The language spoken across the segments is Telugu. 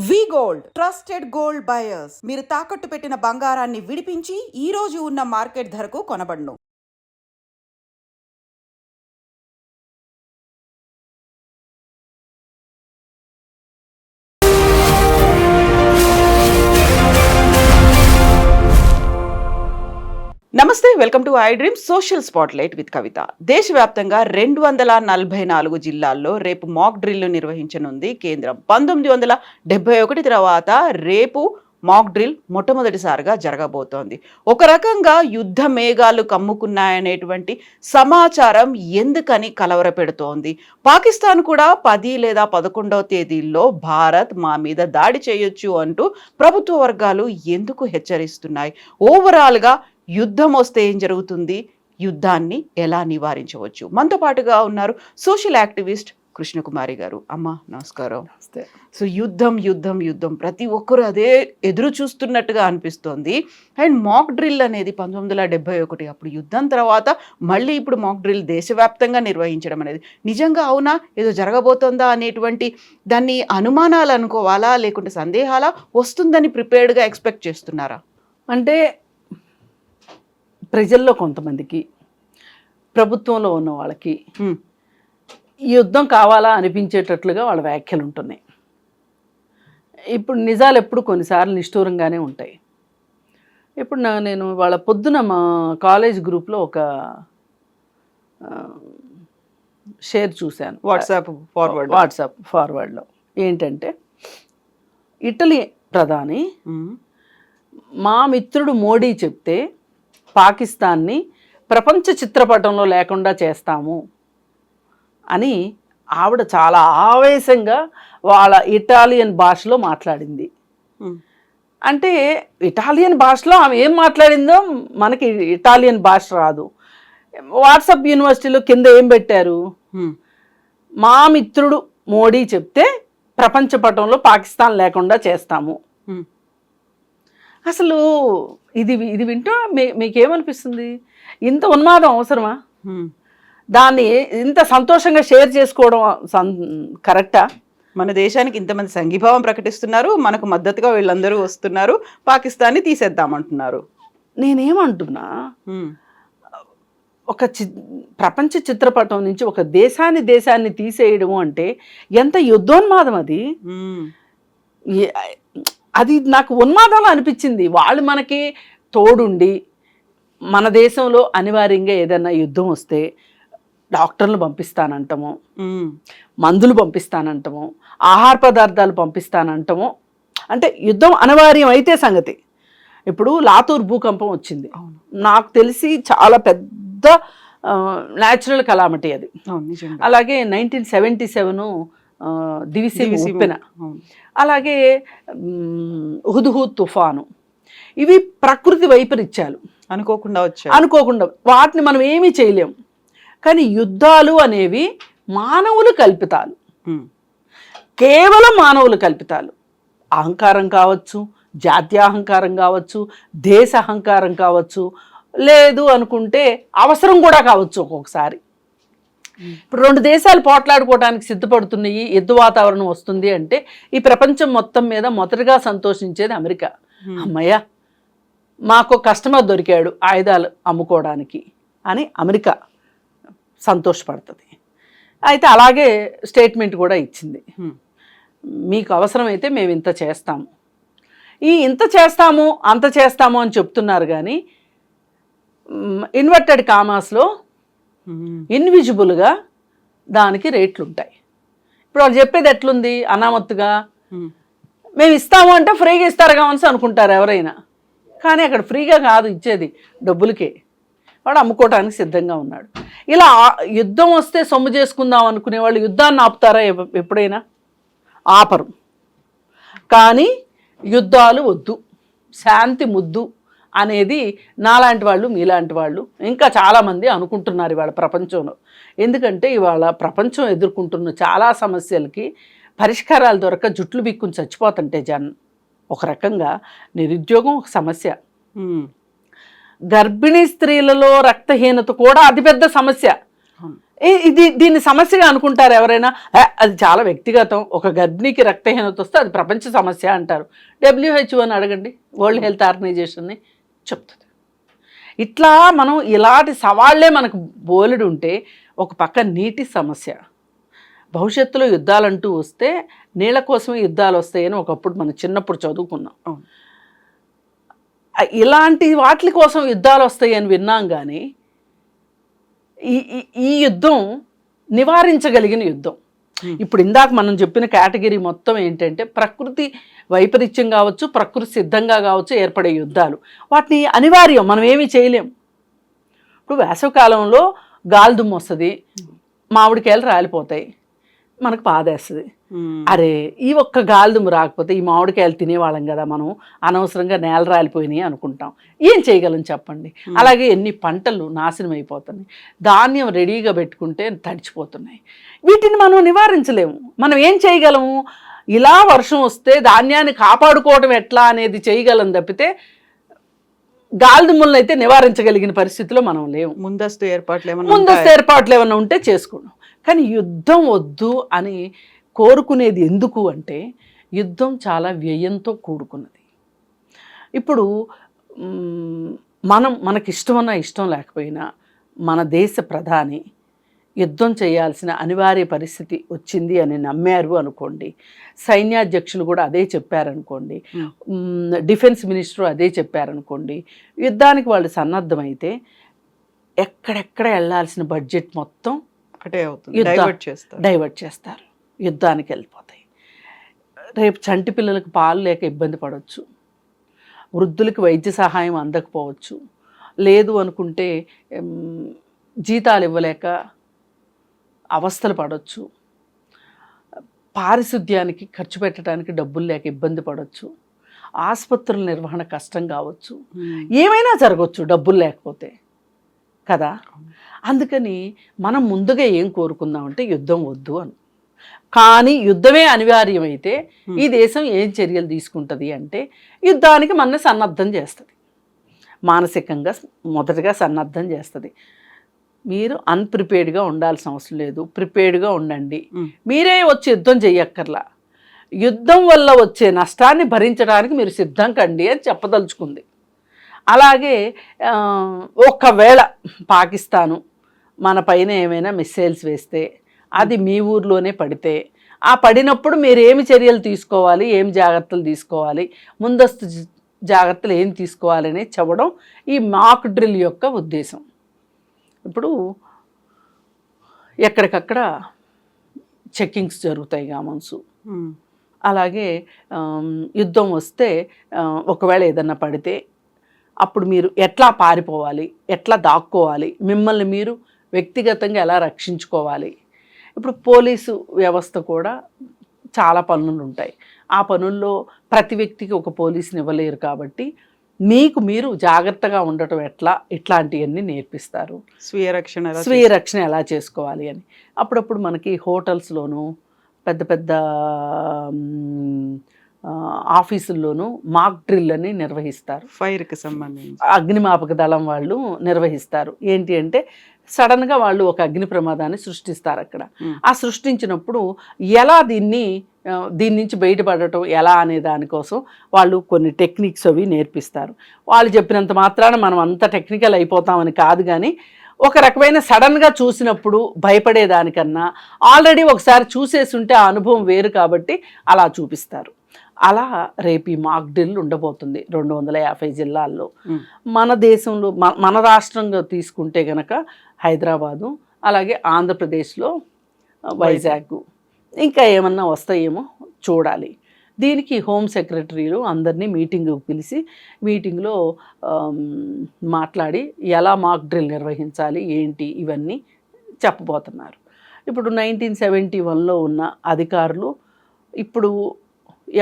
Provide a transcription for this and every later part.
వి గోల్డ్ ట్రస్టెడ్ గోల్డ్ బయర్స్. మీరు తాకట్టు పెట్టిన బంగారాన్ని విడిపించి ఈ రోజు ఉన్న మార్కెట్ ధరకు కొనబడును. నమస్తే, welcome to I dream social spotlight with Kavitha. దేశవ్యాప్తంగా 244 జిల్లాల్లో రేపు మాక్ డ్రిల్ నిర్వహించనుంది కేంద్రం. 1971 తర్వాత రేపు మాక్ డ్రిల్ మొట్టమొదటిసారిగా జరగబోతోంది. ఒక రకంగా యుద్ధ మేఘాలు కమ్ముకున్నాయనేటువంటి సమాచారం ఎందుకని కలవరపెడుతోంది? పాకిస్తాన్ కూడా 10 లేదా 11వ తేదీల్లో భారత్ మా మీద దాడి చేయొచ్చు అంటూ ప్రభుత్వ వర్గాలు ఎందుకు హెచ్చరిస్తున్నాయి? ఓవరాల్గా యుద్ధం వస్తే ఏం జరుగుతుంది? యుద్ధాన్ని ఎలా నివారించవచ్చు? మనతో పాటుగా ఉన్నారు సోషల్ యాక్టివిస్ట్ కృష్ణకుమారి గారు. అమ్మ నమస్కారం. సో యుద్ధం యుద్ధం యుద్ధం ప్రతి ఒక్కరు అదే ఎదురు చూస్తున్నట్టుగా అనిపిస్తోంది. అండ్ మాక్ డ్రిల్ అనేది 1971 అప్పుడు యుద్ధం తర్వాత మళ్ళీ ఇప్పుడు మాక్ డ్రిల్ దేశవ్యాప్తంగా నిర్వహించడం అనేది నిజంగా అవునా, ఏదో జరగబోతోందా అనేటువంటి దాన్ని అనుమానాలు అనుకోవాలా, లేకుంటే సందేహాలా, వస్తుందని ప్రిపేర్డ్గా ఎక్స్పెక్ట్ చేస్తున్నారా? అంటే ప్రజల్లో కొంతమందికి, ప్రభుత్వంలో ఉన్న వాళ్ళకి ఈ యుద్ధం కావాలా అనిపించేటట్లుగా వాళ్ళ వ్యాఖ్యలు ఉంటున్నాయి. ఇప్పుడు నిజాలు ఎప్పుడు కొన్నిసార్లు నిష్ఠూరంగానే ఉంటాయి. ఇప్పుడు నేను వాళ్ళ పొద్దున మా కాలేజ్ గ్రూప్లో ఒక షేర్ చూశాను వాట్సాప్ ఫార్వర్డ్లో. ఏంటంటే ఇటలీ ప్రధాని మా మిత్రుడు మోడీ చెప్తే పాకిస్తాన్ని ప్రపంచ చిత్రపటంలో లేకుండా చేస్తాము అని ఆవిడ చాలా ఆవేశంగా వాళ్ళ ఇటాలియన్ భాషలో మాట్లాడింది. అంటే ఇటాలియన్ భాషలో ఆమె ఏం మాట్లాడిందో మనకి ఇటాలియన్ భాష రాదు. వాట్సాప్ యూనివర్సిటీలో కింద ఏం పెట్టారు, మా మిత్రుడు మోడీ చెప్తే ప్రపంచ పటంలో పాకిస్తాన్ లేకుండా చేస్తాము. అసలు ఇది వింటూ మీకేమనిపిస్తుంది? ఇంత ఉన్మాదం అవసరమా? దాన్ని ఇంత సంతోషంగా షేర్ చేసుకోవడం కరెక్టా? మన దేశానికి ఇంతమంది సంఘీభావం ప్రకటిస్తున్నారు, మనకు మద్దతుగా వీళ్ళందరూ వస్తున్నారు, పాకిస్తాన్ని తీసేద్దామంటున్నారు. నేనేమంటున్నా, ఒక ప్రపంచ చిత్రపటం నుంచి ఒక దేశాన్ని తీసేయడం అంటే ఎంత యుద్ధోన్మాదం అది. అది నాకు ఉన్మాదంలో అనిపించింది. వాళ్ళు మనకి తోడుండి మన దేశంలో అనివార్యంగా ఏదైనా యుద్ధం వస్తే డాక్టర్లు పంపిస్తానంటాము, మందులు పంపిస్తానంటాము, ఆహార పదార్థాలు పంపిస్తానంటాము. అంటే యుద్ధం అనివార్యం అయితే సంగతి. ఇప్పుడు లాతూర్ భూకంపం వచ్చింది, నాకు తెలిసి చాలా పెద్ద న్యాచురల్ కలామిటీ అది. అలాగే 1977 దివిసీమ ఉప్పెన, అలాగే హుద్హుద్ తుఫాను. ఇవి ప్రకృతి వైపరీత్యాలు, అనుకోకుండా వాటిని మనం ఏమీ చేయలేం. కానీ యుద్ధాలు అనేవి మానవులు కల్పితాలు, కేవలం మానవులు కల్పితాలు. అహంకారం కావచ్చు, జాత్యాహంకారం కావచ్చు, దేశ అహంకారం కావచ్చు, లేదు అనుకుంటే అవసరం కూడా కావచ్చు ఒక్కొక్కసారి. ఇప్పుడు 2 దేశాలు పోట్లాడుకోవడానికి సిద్ధపడుతున్నాయి, యుద్ధ వాతావరణం వస్తుంది అంటే ఈ ప్రపంచం మొత్తం మీద మొదటగా సంతోషించేది అమెరికా. అమ్మయ్య, మాకు కస్టమర్ దొరికాడు ఆయుధాలు అమ్ముకోవడానికి అని అమెరికా సంతోషపడుతుంది. అయితే అలాగే స్టేట్మెంట్ కూడా ఇచ్చింది, మీకు అవసరమైతే మేము ఇంత చేస్తాము. ఈ ఇంత చేస్తాము అంత చేస్తాము అని చెప్తున్నారు, కానీ ఇన్వర్టెడ్ కామాస్లో ఇన్విజిబుల్గా దానికి రేట్లు ఉంటాయి. ఇప్పుడు వాళ్ళు చెప్పేది ఎట్లుంది, అనామత్తుగా మేము ఇస్తాము అంటే ఫ్రీగా ఇస్తారు కావలసి అనుకుంటారు ఎవరైనా. కానీ అక్కడ ఫ్రీగా కాదు ఇచ్చేది, డబ్బులకే. వాడు అమ్ముకోవడానికి సిద్ధంగా ఉన్నాడు. ఇలా యుద్ధం వస్తే సొమ్ము చేసుకుందాం అనుకునే వాళ్ళు యుద్ధాన్ని ఆపుతారా? ఎప్పుడైనా ఆపరు. కానీ యుద్ధాలు వద్దు, శాంతి ముద్దు అనేది నాలాంటి వాళ్ళు, మీలాంటి వాళ్ళు, ఇంకా చాలామంది అనుకుంటున్నారు ఇవాళ ప్రపంచంలో. ఎందుకంటే ఇవాళ ప్రపంచం ఎదుర్కొంటున్న చాలా సమస్యలకి పరిష్కారాలు దొరక జుట్లు బిక్కుని చచ్చిపోతుంటే జనం. ఒక రకంగా నిరుద్యోగం ఒక సమస్య, గర్భిణీ స్త్రీలలో రక్తహీనత కూడా అతిపెద్ద సమస్య. దీన్ని సమస్యగా అనుకుంటారు ఎవరైనా. అది చాలా వ్యక్తిగతం, ఒక గర్భిణీకి రక్తహీనత వస్తే అది ప్రపంచ సమస్య అంటారు. WHO అని అడగండి, వరల్డ్ హెల్త్ ఆర్గనైజేషన్ని, చెప్తుంది. ఇట్లా మనం ఇలాంటి సవాళ్లే మనకు బోలెడు ఉంటే, ఒక పక్క నీటి సమస్య, భవిష్యత్తులో యుద్ధాలంటూ వస్తే నీళ్ళ కోసమే యుద్ధాలు వస్తాయని ఒకప్పుడు మనం చిన్నప్పుడు చదువుకున్నాం. ఇలాంటి వాటి కోసం యుద్ధాలు వస్తాయని విన్నాం, కానీ ఈ యుద్ధం నివారించగలిగిన యుద్ధం. ఇప్పుడు ఇందాక మనం చెప్పిన కేటగిరీ మొత్తం ఏంటంటే ప్రకృతి వైపరీత్యం కావచ్చు, ప్రకృతి సిద్ధంగా కావచ్చు ఏర్పడే యుద్ధాలు. వాటిని అనివార్యం, మనం ఏమీ చేయలేం. ఇప్పుడు వేసవికాలంలో గాలిదుమ్ము వస్తుంది, మామిడికాయలు రాలిపోతాయి, మనకు బాధేస్తుంది. అరే ఈ ఒక్క గాలిదుమ్ము రాకపోతే ఈ మామిడికాయలు తినేవాళ్ళం కదా, మనం అనవసరంగా నేల రాలిపోయినాయి అనుకుంటాం. ఏం చేయగలం చెప్పండి? అలాగే ఎన్ని పంటలు నాశనం అయిపోతున్నాయి, ధాన్యం రెడీగా పెట్టుకుంటే తడిచిపోతున్నాయి. వీటిని మనం నివారించలేము. మనం ఏం చేయగలము? ఇలా వర్షం వస్తే ధాన్యాన్ని కాపాడుకోవడం ఎట్లా అనేది చేయగలం తప్పితే గాలిదుమ్ములను అయితే నివారించగలిగిన పరిస్థితిలో మనం లేవు. ముందస్తు ఏర్పాట్లు ఏమైనా ఉంటే చేసుకున్నాం. కానీ యుద్ధం వద్దు అని కోరుకునేది ఎందుకు అంటే, యుద్ధం చాలా వ్యయంతో కూడుకున్నది. ఇప్పుడు మనకి ఇష్టమన్నా ఇష్టం లేకపోయినా మన దేశ ప్రధాని యుద్ధం చేయాల్సిన అనివార్య పరిస్థితి వచ్చింది అని నమ్మారు అనుకోండి, సైన్యాధ్యక్షులు కూడా అదే చెప్పారనుకోండి, డిఫెన్స్ మినిస్టర్ అదే చెప్పారనుకోండి, యుద్ధానికి వాళ్ళు సన్నద్ధమైతే ఎక్కడెక్కడ వెళ్ళాల్సిన బడ్జెట్ మొత్తం డైవర్ట్ చేస్తారు, యుద్ధానికి వెళ్ళిపోతాయి. రేపు చంటి పిల్లలకు పాలు లేక ఇబ్బంది పడవచ్చు, వృద్ధులకు వైద్య సహాయం అందకపోవచ్చు, లేదు అనుకుంటే జీతాలు ఇవ్వలేక అవస్థలు పడవచ్చు, పారిశుద్ధ్యానికి ఖర్చు పెట్టడానికి డబ్బులు లేక ఇబ్బంది పడవచ్చు, ఆసుపత్రుల నిర్వహణ కష్టం కావచ్చు, ఏమైనా జరగవచ్చు డబ్బులు లేకపోతే కదా. అందుకని మనం ముందుగా ఏం కోరుకుందామంటే యుద్ధం వద్దు అని. కానీ యుద్ధమే అనివార్యమైతే ఈ దేశం ఏం చర్యలు తీసుకుంటుంది అంటే, యుద్ధానికి మన సన్నద్ధం చేస్తుంది, మానసికంగా మొదటగా సన్నద్ధం చేస్తుంది. మీరు అన్ప్రిపేర్డ్గా ఉండాల్సిన అవసరం లేదు, ప్రిపేర్డ్గా ఉండండి. మీరే వచ్చి యుద్ధం చెయ్యక్కర్లా, యుద్ధం వల్ల వచ్చే నష్టాన్ని భరించడానికి మీరు సిద్ధం కండి అని చెప్పదలుచుకుంది. అలాగే ఒకవేళ పాకిస్తాను మన పైన ఏమైనా మిస్సైల్స్ వేస్తే, అది మీ ఊర్లోనే పడితే, ఆ పడినప్పుడు మీరు ఏమి చర్యలు తీసుకోవాలి, ఏం జాగ్రత్తలు తీసుకోవాలి, ముందస్తు జాగ్రత్తలు ఏం తీసుకోవాలి అనేది చెప్పడం ఈ మాక్ డ్రిల్ యొక్క ఉద్దేశం. ఇప్పుడు ఎక్కడికక్కడ చెక్కింగ్స్ జరుగుతాయి గామన్సు. అలాగే యుద్ధం వస్తే ఒకవేళ ఏదన్నా పడితే అప్పుడు మీరు ఎట్లా పారిపోవాలి, ఎట్లా దాక్కోవాలి, మిమ్మల్ని మీరు వ్యక్తిగతంగా ఎలా రక్షించుకోవాలి. ఇప్పుడు పోలీసు వ్యవస్థ కూడా చాలా పనులు ఉంటాయి. ఆ పనుల్లో ప్రతి వ్యక్తికి ఒక పోలీసుని ఇవ్వలేరు కాబట్టి మీకు మీరు జాగ్రత్తగా ఉండటం ఎట్లా, ఇట్లాంటివన్నీ నేర్పిస్తారు. స్వీయ రక్షణ ఎలా చేసుకోవాలి అని. అప్పుడప్పుడు మనకి హోటల్స్లోనూ పెద్ద పెద్ద ఆఫీసుల్లోనూ మాక్ డ్రిల్ అని నిర్వహిస్తారు. ఫైర్కి సంబంధించి అగ్నిమాపక దళం వాళ్ళు నిర్వహిస్తారు. ఏంటి అంటే సడన్గా వాళ్ళు ఒక అగ్ని ప్రమాదాన్ని సృష్టిస్తారు అక్కడ. ఆ సృష్టించినప్పుడు ఎలా దీని నుంచి బయటపడటం ఎలా అనే దానికోసం వాళ్ళు కొన్ని టెక్నిక్స్ అవి నేర్పిస్తారు. వాళ్ళు చెప్పినంత మాత్రాన మనం అంత టెక్నికల్ అయిపోతామని కాదు, కానీ ఒక రకమైన సడన్గా చూసినప్పుడు భయపడేదానికన్నా ఆల్రెడీ ఒకసారి చూసేసి ఉంటే ఆ అనుభవం వేరు కాబట్టి అలా చూపిస్తారు. అలా రేపు ఈ మాక్ డ్రిల్ ఉండబోతుంది 250 జిల్లాల్లో. మన దేశంలో మన రాష్ట్రంగా తీసుకుంటే గనక హైదరాబాదు, అలాగే ఆంధ్రప్రదేశ్లో వైజాగ్, ఇంకా ఏమన్నా వస్తాయేమో చూడాలి. దీనికి హోమ్ సెక్రటరీలు అందరినీ మీటింగ్ పిలిచి మీటింగ్లో మాట్లాడి ఎలా మాక్ డ్రిల్ నిర్వహించాలి ఏంటి ఇవన్నీ చెప్పబోతున్నారు. ఇప్పుడు 1971లో ఉన్న అధికారులు ఇప్పుడు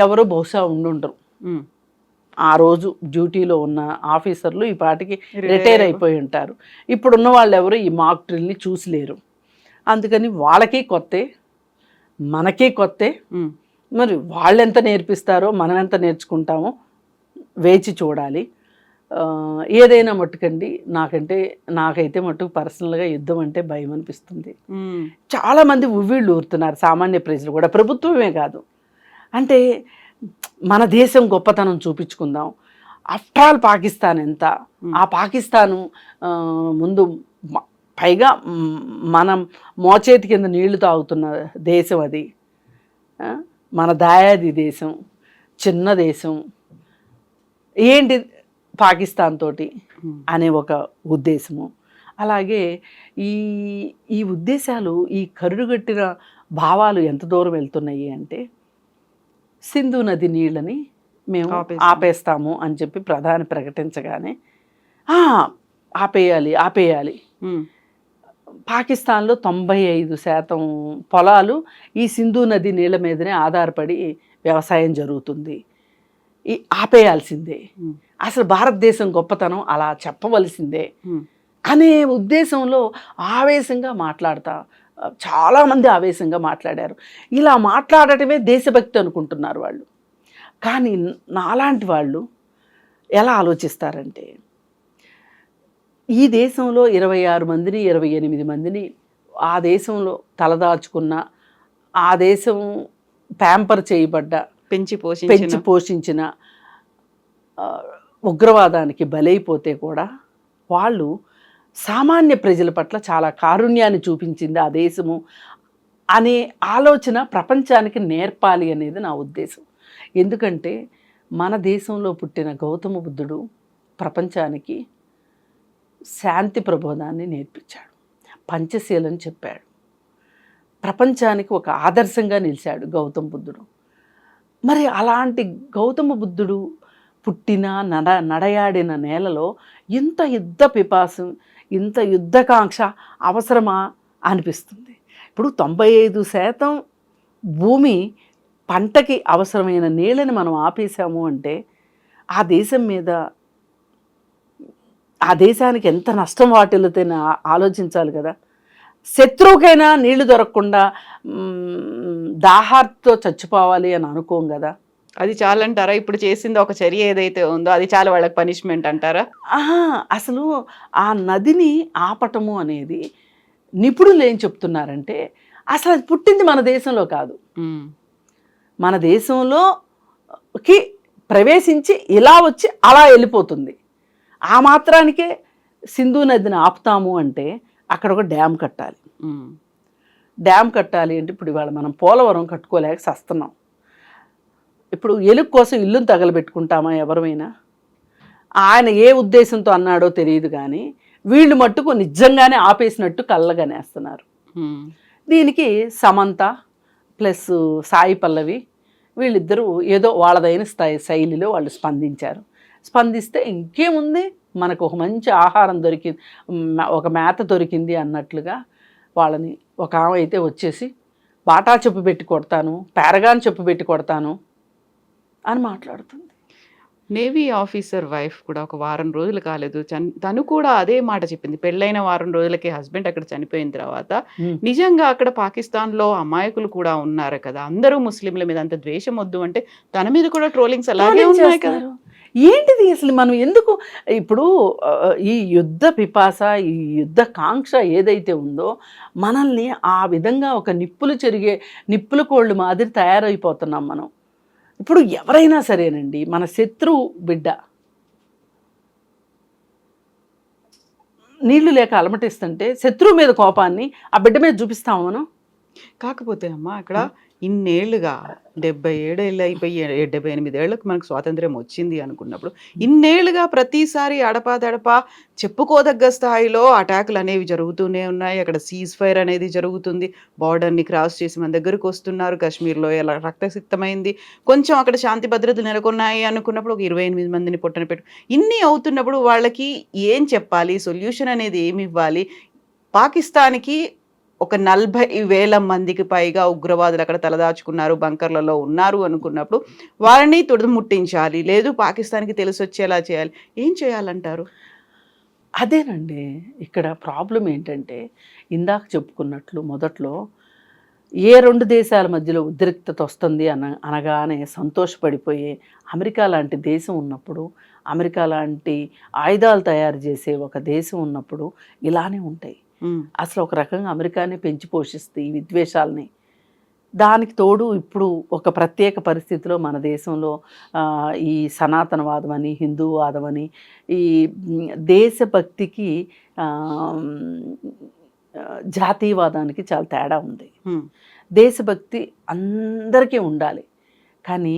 ఎవరో బహుశా ఉండుండరు. ఆ రోజు డ్యూటీలో ఉన్న ఆఫీసర్లు ఈ పాటికి రిటైర్ అయిపోయి ఉంటారు. ఇప్పుడున్న వాళ్ళు ఎవరు ఈ మాక్ డ్రిల్ని చూసిలేరు. అందుకని వాళ్ళకి కొత్తే, మనకి కొత్తే. మరి వాళ్ళు ఎంత నేర్పిస్తారో మనం ఎంత నేర్చుకుంటామో వేచి చూడాలి. ఏదైనా మట్టుకండి నాకైతే మట్టుకు పర్సనల్గా యుద్ధం అంటే భయం అనిపిస్తుంది. చాలామంది ఉవ్విళ్ళు ఊరుతున్నారు సామాన్య ప్రజలు కూడా, ప్రభుత్వమే కాదు. అంటే మన దేశం గొప్పతనం చూపించుకుందాం. ఆఫ్టర్ ఆల్ పాకిస్తాన్ ఎంత, ఆ పాకిస్తాను ముందు పైగా మనం మోచేతి కింద నీళ్లు తాగుతున్న దేశం అది. మన దాయాది దేశం, చిన్న దేశం, ఏంటి పాకిస్తాన్ తోటి అనే ఒక ఉద్దేశము. అలాగే ఈ ఉద్దేశాలు, ఈ కరుడుగట్టిన భావాలు ఎంత దూరం వెళ్తున్నాయి అంటే, సింధు నది నీళ్ళని మేము ఆపేస్తాము అని చెప్పి ప్రధాని ప్రకటించగానే ఆపేయాలి. పాకిస్తాన్లో 95% పొలాలు ఈ సింధు నది నీళ్ళ మీదనే ఆధారపడి వ్యవసాయం జరుగుతుంది. ఆపేయాల్సిందే, అసలు భారతదేశం గొప్పతనం అలా చెప్పవలసిందే అనే ఉద్దేశంలో ఆవేశంగా చాలామంది ఆవేశంగా మాట్లాడారు. ఇలా మాట్లాడటమే దేశభక్తి అనుకుంటున్నారు వాళ్ళు. కానీ నాలాంటి వాళ్ళు ఎలా ఆలోచిస్తారంటే, ఈ దేశంలో 26 మందిని 28 మందిని ఆ దేశంలో తలదాచుకున్న, ఆ దేశం ప్యాంపర్ చేయబడ్డ, పెంచి పోషించిన ఉగ్రవాదానికి బలైపోతే కూడా వాళ్ళు సామాన్య ప్రజల పట్ల చాలా కారుణ్యాన్ని చూపించింది ఆ దేశము అనే ఆలోచన ప్రపంచానికి నేర్పాలి అనేది నా ఉద్దేశం. ఎందుకంటే మన దేశంలో పుట్టిన గౌతమ బుద్ధుడు ప్రపంచానికి శాంతి ప్రబోధాన్ని నేర్పించాడు, పంచశీలని చెప్పాడు, ప్రపంచానికి ఒక ఆదర్శంగా నిలిచాడు గౌతమ బుద్ధుడు. మరి అలాంటి గౌతమ బుద్ధుడు పుట్టిన నడయాడిన నేలలో ఇంత యుద్ధ పిపాసు, ఇంత యుద్ధకాంక్ష అవసరమా అనిపిస్తుంది. ఇప్పుడు 95% భూమి పంటకి అవసరమైన నీళ్ళని మనం ఆపేసాము అంటే ఆ దేశం మీద, ఆ దేశానికి ఎంత నష్టం వాటిల్లుతేనే ఆలోచించాలి కదా. శత్రువుకైనా నీళ్లు దొరకకుండా దాహార్తో చచ్చిపోవాలి అని అనుకోం కదా. అది చాలంటారా? ఇప్పుడు చేసింది ఒక చర్య ఏదైతే ఉందో అది చాలా వాళ్ళకి పనిష్మెంట్ అంటారా? అసలు ఆ నదిని ఆపటము అనేది నిపుణులు ఏం చెప్తున్నారంటే, అసలు అది పుట్టింది మన దేశంలో కాదు, మన దేశంలోకి ప్రవేశించి ఇలా వచ్చి అలా వెళ్ళిపోతుంది. ఆ మాత్రానికే సింధు నదిని ఆపుతాము అంటే అక్కడ ఒక డ్యామ్ కట్టాలి. డ్యామ్ కట్టాలి అంటే ఇప్పుడు ఇవాళ మనం పోలవరం కట్టుకోలేక సస్తున్నాం. ఇప్పుడు ఎలుగు కోసం ఇల్లును తగలబెట్టుకుంటామా ఎవరమైనా? ఆయన ఏ ఉద్దేశంతో అన్నాడో తెలియదు, కానీ వీళ్ళు మట్టుకు నిజంగానే ఆపేసినట్టు కళ్ళగనేస్తున్నారు. దీనికి సమంత ప్లస్ సాయి పల్లవి వీళ్ళిద్దరూ ఏదో వాళ్ళదైన శైలిలో వాళ్ళు స్పందిస్తే ఇంకేముంది, మనకు ఒక మంచి ఆహారం దొరికింది, ఒక మేత దొరికింది అన్నట్లుగా వాళ్ళని, ఒక ఆమె అయితే వచ్చేసి బాటా చెప్పు పెట్టి కొడతాను, పారగాన్ చెప్పు పెట్టి కొడతాను అని మాట్లాడుతుంది. నేవీ ఆఫీసర్ వైఫ్ కూడా ఒక వారం రోజులు కాలేదు, తను కూడా అదే మాట చెప్పింది. పెళ్ళైన వారం రోజులకే హస్బెండ్ అక్కడ చనిపోయిన తర్వాత నిజంగా అక్కడ పాకిస్తాన్లో అమాయకులు కూడా ఉన్నారు కదా, అందరూ ముస్లింల మీద అంత ద్వేషం వద్దు అంటే తన మీద కూడా ట్రోలింగ్స్ అలాగే ఉన్నాయి కదా. ఏంటిది అసలు? మనం ఎందుకు ఇప్పుడు ఈ యుద్ధ పిపాస, ఈ యుద్ధ కాంక్ష ఏదైతే ఉందో మనల్ని ఆ విధంగా ఒక నిప్పుల కోళ్ళు మాదిరి తయారైపోతున్నాం మనం. ఇప్పుడు ఎవరైనా సరేనండి, మన శత్రువు బిడ్డ నీళ్లు లేక అలమటిస్తుంటే శత్రువు మీద కోపాన్ని ఆ బిడ్డ మీద చూపిస్తాము మనం. కాకపోతే అమ్మా అక్కడ ఇన్నేళ్లుగా 77 ఏళ్ళు అయిపోయి 78 ఏళ్ళకు మనకు స్వాతంత్ర్యం వచ్చింది అనుకున్నప్పుడు ఇన్నేళ్లుగా ప్రతిసారి అడపాదడపా చెప్పుకోదగ్గ స్థాయిలో అటాకులు అనేవి జరుగుతూనే ఉన్నాయి. అక్కడ సీజ్ ఫైర్ అనేది జరుగుతుంది, బార్డర్ని క్రాస్ చేసి మన దగ్గరకు వస్తున్నారు, కాశ్మీర్లో ఎలా రక్తసిక్తమైంది, కొంచెం అక్కడ శాంతి భద్రతలు నెలకొన్నాయి అనుకున్నప్పుడు ఒక 28 మందిని పొట్టన పెట్టు, ఇన్ని అవుతున్నప్పుడు వాళ్ళకి ఏం చెప్పాలి, సొల్యూషన్ అనేది ఏమి ఇవ్వాలి? పాకిస్తాన్కి ఒక 40,000 మందికి పైగా ఉగ్రవాదులు అక్కడ తలదాచుకున్నారు, బంకర్లలో ఉన్నారు అనుకున్నప్పుడు వారిని తుడుముట్టించాలి, లేదు పాకిస్తాన్కి తెలిసి వచ్చేలా చేయాలి. ఏం చేయాలంటారు? అదేనండి ఇక్కడ ప్రాబ్లం ఏంటంటే, ఇందాక చెప్పుకున్నట్లు మొదట్లో ఏ 2 దేశాల మధ్యలో ఉద్రిక్తత వస్తుంది అనగానే సంతోషపడిపోయే అమెరికా లాంటి దేశం ఉన్నప్పుడు అమెరికా లాంటి ఆయుధాలు తయారు చేసే ఒక దేశం ఉన్నప్పుడు ఇలానే ఉంటాయి. అసలు ఒక రకంగా అమెరికానే పెంచి పోషిస్తే ఈ విద్వేషాలని. దానికి తోడు ఇప్పుడు ఒక ప్రత్యేక పరిస్థితిలో మన దేశంలో ఈ సనాతనవాదం అని, హిందూవాదం అని, ఈ దేశభక్తికి జాతీయవాదానికి చాలా తేడా ఉంది. దేశభక్తి అందరికీ ఉండాలి, కానీ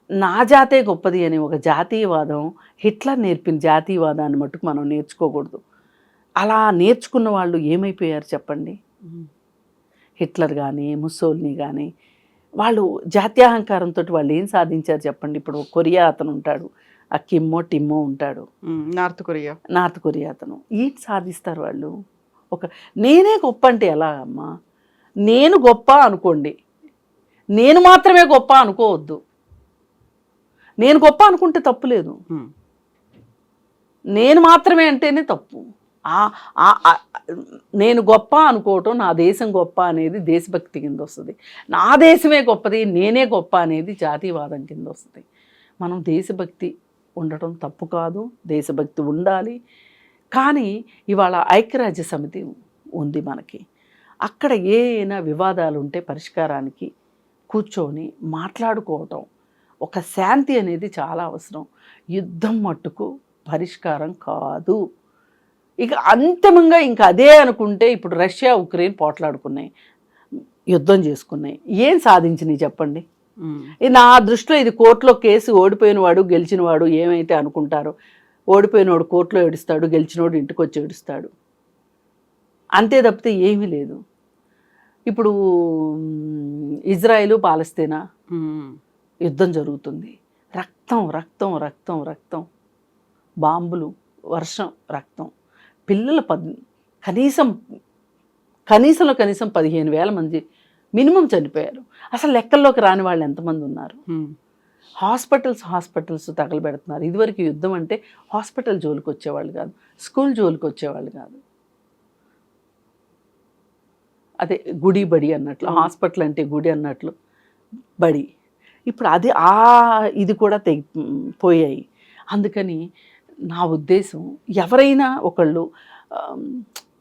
నా జాతే గొప్పది అని ఒక జాతీయవాదం, హిట్లర్ నేర్పిన జాతీయవాదాన్ని మట్టుకు మనం నేర్చుకోకూడదు. అలా నేర్చుకున్న వాళ్ళు ఏమైపోయారు చెప్పండి? హిట్లర్ కానీ, ముస్సోలినీ కానీ, వాళ్ళు జాత్యాహంకారంతో వాళ్ళు ఏం సాధించారు చెప్పండి? ఇప్పుడు కొరియా అతను ఉంటాడు, ఆ కిమ్మో టిమ్మో ఉంటాడు, నార్త్ కొరియా అతను. ఏం సాధిస్తారు వాళ్ళు? నేనే గొప్ప అంటే ఎలా అమ్మా? నేను గొప్ప అనుకోండి, నేను మాత్రమే గొప్ప అనుకోవద్దు. నేను గొప్ప అనుకుంటే తప్పు లేదు, నేను మాత్రమే అంటేనే తప్పు. నేను గొప్ప అనుకోవటం, నా దేశం గొప్ప అనేది దేశభక్తి కింద వస్తుంది. నా దేశమే గొప్పది, నేనే గొప్ప అనేది జాతీయవాదం కింద వస్తుంది. మనం దేశభక్తి ఉండటం తప్పు కాదు, దేశభక్తి ఉండాలి. కానీ ఇవాళ ఐక్యరాజ్య సమితి ఉంది మనకి. అక్కడ ఏమైనా వివాదాలు ఉంటే పరిష్కారానికి కూర్చొని మాట్లాడుకోవటం, ఒక శాంతి అనేది చాలా అవసరం. యుద్ధం మట్టుకు పరిష్కారం కాదు. ఇక అంతిమంగా ఇంకా అదే అనుకుంటే, ఇప్పుడు రష్యా ఉక్రెయిన్ పోట్లాడుకున్నాయి, యుద్ధం చేసుకున్నాయి, ఏం సాధించినాయి చెప్పండి? నా దృష్టిలో ఇది కోర్టులో కేసు, ఓడిపోయినవాడు గెలిచినవాడు ఏమైతే అనుకుంటారో, ఓడిపోయినవాడు కోర్టులో ఏడుస్తాడు, గెలిచినవాడు ఇంటికి వచ్చి ఏడుస్తాడు, అంతే తప్పితే ఏమీ లేదు. ఇప్పుడు ఇజ్రాయిల్ పాలస్తీనా యుద్ధం జరుగుతుంది, రక్తం రక్తం రక్తం రక్తం, బాంబులు వర్షం, రక్తం. పిల్లలు కనీసం 15,000 మంది మినిమం చనిపోయారు. అసలు లెక్కల్లోకి రాని వాళ్ళు ఎంతమంది ఉన్నారు? హాస్పిటల్స్ తగలబెడుతున్నారు. ఇదివరకు యుద్ధం అంటే హాస్పిటల్ జోలికి వచ్చేవాళ్ళు కాదు, స్కూల్ జోలికి వచ్చేవాళ్ళు కాదు. అదే గుడి బడి అన్నట్లు, హాస్పిటల్ అంటే గుడి అన్నట్లు బడి. ఇప్పుడు అది ఇది కూడా పోయాయి. అందుకని నా ఉద్దేశం, ఎవరైనా ఒకళ్ళు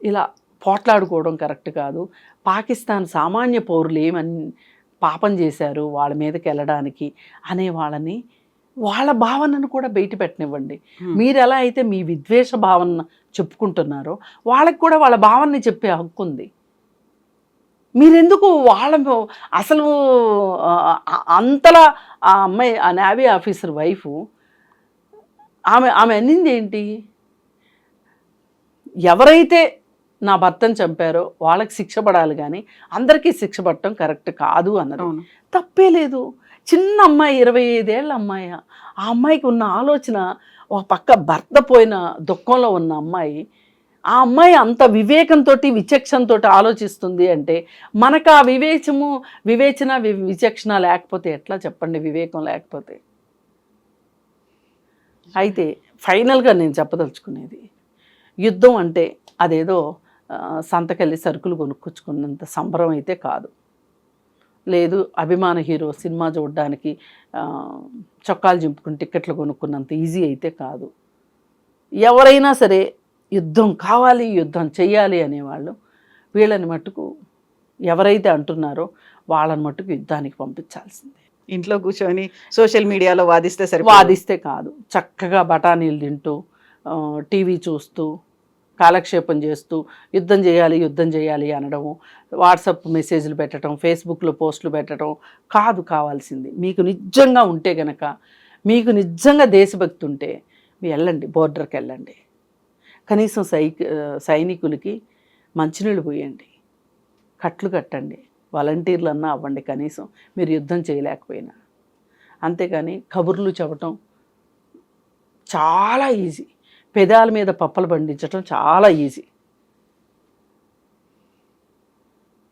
ఇలా పోట్లాడుకోవడం కరెక్ట్ కాదు. పాకిస్తాన్ సామాన్య పౌరులు ఏమని పాపం చేశారు వాళ్ళ మీదకి వెళ్ళడానికి అనే వాళ్ళ భావనను కూడా బయట పెట్టనివ్వండి. మీరు ఎలా అయితే మీ విద్వేష భావన చెప్పుకుంటున్నారో, వాళ్ళకి కూడా వాళ్ళ భావనని చెప్పే హక్కు ఉంది. మీరెందుకు అసలు అంతలా ఆ అమ్మాయి, ఆ నేవీ ఆఫీసర్ వైఫ్, ఆమె అన్నింది ఏంటి? ఎవరైతే నా భర్తను చంపారో వాళ్ళకి శిక్ష పడాలి, కానీ అందరికీ శిక్ష పడటం కరెక్ట్ కాదు అన్నది. తప్పే లేదు. చిన్న అమ్మాయి, 25 ఏళ్ళ అమ్మాయి. ఆ అమ్మాయికి ఉన్న ఆలోచన, ఒక పక్క భర్త పోయిన దుఃఖంలో ఉన్న అమ్మాయి, ఆ అమ్మాయి అంత వివేకంతో, విచక్షణతో ఆలోచిస్తుంది అంటే, మనకు ఆ వివేచన విచక్షణ లేకపోతే ఎట్లా చెప్పండి? వివేకం లేకపోతే. అయితే ఫైనల్గా నేను చెప్పదలుచుకునేది, యుద్ధం అంటే అదేదో సంతకెళ్ళి సరుకులు కొనుక్కొచ్చుకున్నంత సంబరం అయితే కాదు. లేదు అభిమాన హీరో సినిమా చూడడానికి చొక్కాలు చింపుకుని టిక్కెట్లు కొనుక్కున్నంత ఈజీ అయితే కాదు. ఎవరైనా సరే యుద్ధం కావాలి, యుద్ధం చెయ్యాలి అనేవాళ్ళు వీళ్ళని మట్టుకు, ఎవరైతే అంటున్నారో వాళ్ళని మట్టుకు యుద్ధానికి పంపించాల్సిందే. ఇంట్లో కూర్చొని సోషల్ మీడియాలో వాదిస్తే కాదు, చక్కగా బఠానీలు తింటూ, టీవీ చూస్తూ, కాలక్షేపం చేస్తూ యుద్ధం చేయాలి అనడము, వాట్సాప్ మెసేజ్లు పెట్టడం, ఫేస్బుక్లో పోస్టులు పెట్టడం కాదు కావాల్సింది. మీకు నిజంగా ఉంటే గనక, మీకు నిజంగా దేశభక్తి ఉంటే వెళ్ళండి, బోర్డర్కి వెళ్ళండి. కనీసం సైనికులకి మంచినీళ్ళు పోయండి, కట్లు కట్టండి, వాలంటీర్లు అన్నా అవ్వండి కనీసం, మీరు యుద్ధం చేయలేకపోయినా. అంతేగాని కబుర్లు చెప్పటం చాలా ఈజీ, పెదాల మీద పప్పలు పండించటం చాలా ఈజీ.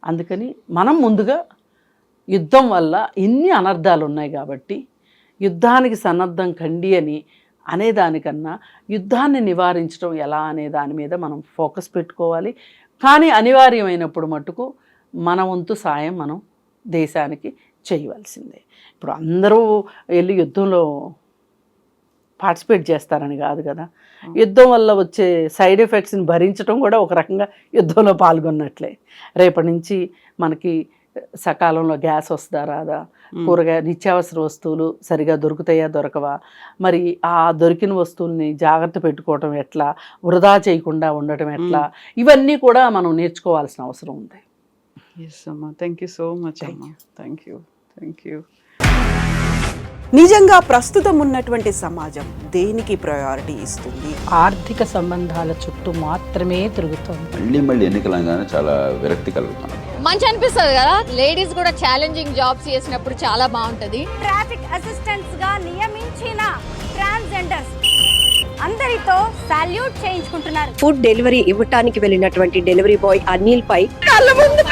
అందుకని మనం ముందుగా యుద్ధం వల్ల ఇన్ని అనర్థాలు ఉన్నాయి కాబట్టి, యుద్ధానికి సన్నద్ధం కండి అనేదానికన్నా యుద్ధాన్ని నివారించడం ఎలా అనే దాని మీద మనం ఫోకస్ పెట్టుకోవాలి. కానీ అనివార్యమైనప్పుడు మట్టుకు మన వంతు సాయం మనం దేశానికి చేయవలసిందే. ఇప్పుడు అందరూ వెళ్ళి యుద్ధంలో పార్టిసిపేట్ చేస్తారని కాదు కదా. యుద్ధం వల్ల వచ్చే సైడ్ ఎఫెక్ట్స్ని భరించడం కూడా ఒక రకంగా యుద్ధంలో పాల్గొన్నట్లే. రేపటి నుంచి మనకి సకాలంలో గ్యాస్ వస్తుందా రాదా, కూరగాయ నిత్యావసర వస్తువులు సరిగా దొరుకుతాయా దొరకవా, మరి ఆ దొరికిన వస్తువుల్ని జాగ్రత్త పెట్టుకోవటం ఎట్లా, వృధా చేయకుండా ఉండటం ఎట్లా, ఇవన్నీ కూడా మనం నేర్చుకోవాల్సిన అవసరం ఉంది. ఎస్ అమ్మా, థ్యాంక్ యూ సో మచ్ అమ్మా. Thank you, thank you. నిజంగా ప్రస్తుతం ఉన్నటువంటి సమాజం దేనికి ప్రయారిటీ ఇస్తుంది? ఆర్థిక సంబంధాల చుట్టూ మాత్రమే తిరుగుతోంది. మళ్ళీ ఎన్నికలంగానే చాలా విరక్తి కలుగుతున్నాం. మంచి అనిపిస్తుంది కదా, లేడీస్ కూడా ఛాలెంజింగ్ జాబ్స్ చేసినప్పుడు చాలా బాగుంటది. ట్రాఫిక్ అసిస్టెంట్స్ గా నియమించిన ట్రాన్స్జెండర్స్ అందరితో సాల్యూట్ చేయించుకుంటున్నారు. ఫుడ్ డెలివరీ ఇవ్వటానికి వెళ్ళినటువంటి డెలివరీ బాయ్ అనిల్ పై కళ్ళ ముందు